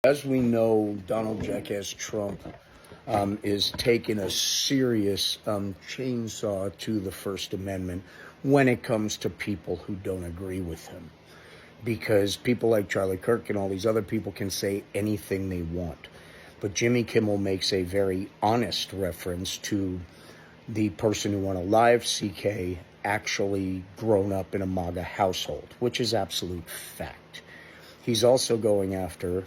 As we know, Donald Jackass Trump is taking a serious chainsaw to the First Amendment when it comes to people who don't agree with him. Because people like Charlie Kirk and all these other people can say anything they want. But Jimmy Kimmel makes a very honest reference to the person who won a live CK actually grown up in a MAGA household, which is absolute fact. He's also going after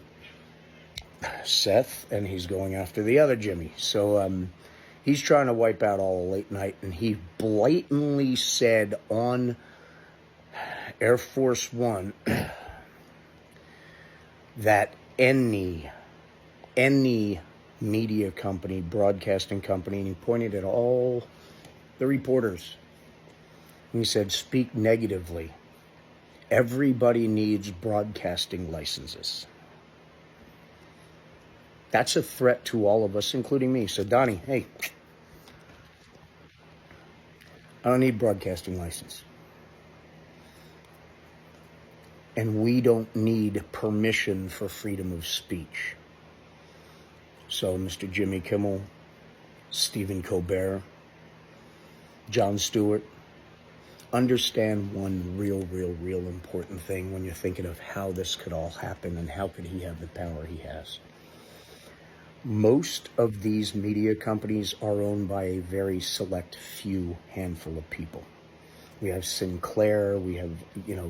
Seth, and he's going after the other Jimmy. So he's trying to wipe out all late night, and he blatantly said on Air Force One that any media company, broadcasting company, and he pointed at all the reporters, and he said, speak negatively. Everybody needs broadcasting licenses. That's a threat to all of us, including me. So, Donnie, hey, I don't need broadcasting license. And we don't need permission for freedom of speech. So, Mr. Jimmy Kimmel, Stephen Colbert, Jon Stewart, understand one real important thing when you're thinking of how this could all happen and how could he have the power he has. Most of these media companies are owned by a very select few handful of people. We have Sinclair, we have,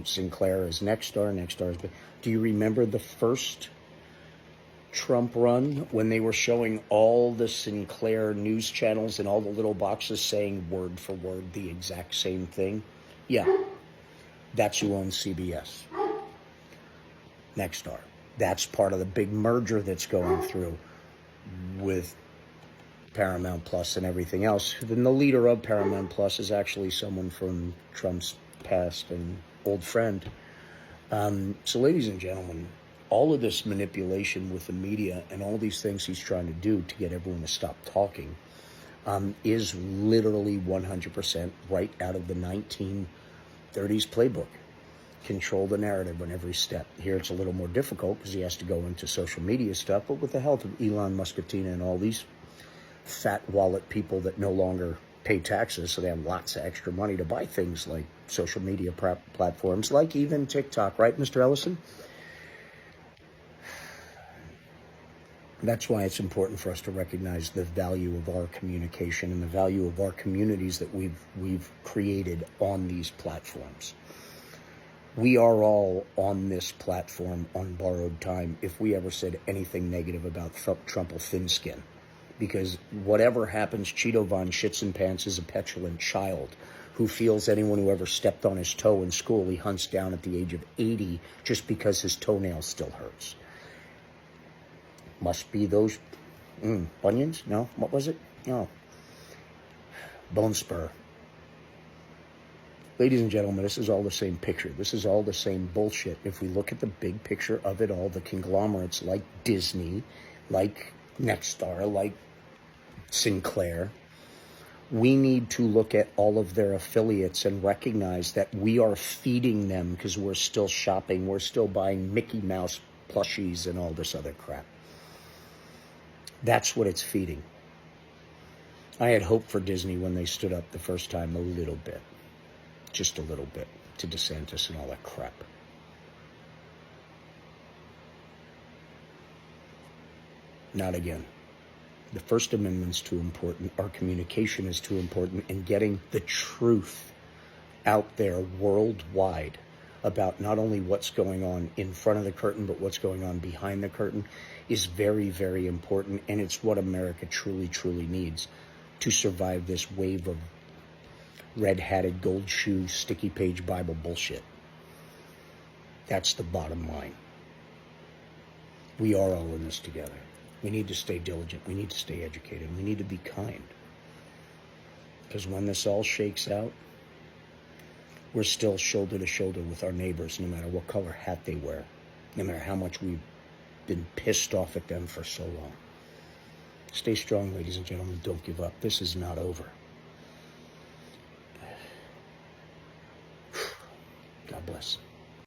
Sinclair is Nexstar is... Do you remember the first Trump run when they were showing all the Sinclair news channels and all the little boxes saying word for word the exact same thing? Yeah, that's who owns CBS. Nexstar. That's part of the big merger that's going through with Paramount Plus and everything else. Then the leader of Paramount Plus is actually someone from Trump's past and old friend. So ladies and gentlemen, all of this manipulation with the media and all these things he's trying to do to get everyone to stop talking is literally 100% right out of the 1930s playbook. Control the narrative on every step. Here it's a little more difficult because he has to go into social media stuff, but with the help of Elon Muscatina and all these fat wallet people that no longer pay taxes, so they have lots of extra money to buy things like social media platforms, like even TikTok, right, Mr. Ellison? That's why it's important for us to recognize the value of our communication and the value of our communities that we've created on these platforms. We are all on this platform on borrowed time if we ever said anything negative about Trump or thin skin. Because whatever happens, Cheeto Von Shits and Pants is a petulant child who feels anyone who ever stepped on his toe in school, he hunts down at the age of 80 just because his toenail still hurts. Must be those bunions? No? What was it? No. Bone spur. Ladies and gentlemen, this is all the same picture. This is all the same bullshit. If we look at the big picture of it all, the conglomerates like Disney, like Nexstar, like Sinclair, we need to look at all of their affiliates and recognize that we are feeding them because we're still shopping. We're still buying Mickey Mouse plushies and all this other crap. That's what it's feeding. I had hope for Disney when they stood up the first time a little bit. Just a little bit, to DeSantis and all that crap. Not again. The First Amendment's too important. Our communication is too important. And getting the truth out there worldwide about not only what's going on in front of the curtain, but what's going on behind the curtain is very important. And it's what America truly needs to survive this wave of red-hatted, gold shoe, sticky page Bible bullshit. That's the bottom line. We are all in this together. We need to stay diligent. We need to stay educated. We need to be kind. Because when this all shakes out, we're still shoulder to shoulder with our neighbors, no matter what color hat they wear, no matter how much we've been pissed off at them for so long. Stay strong, ladies and gentlemen. Don't give up. This is not over.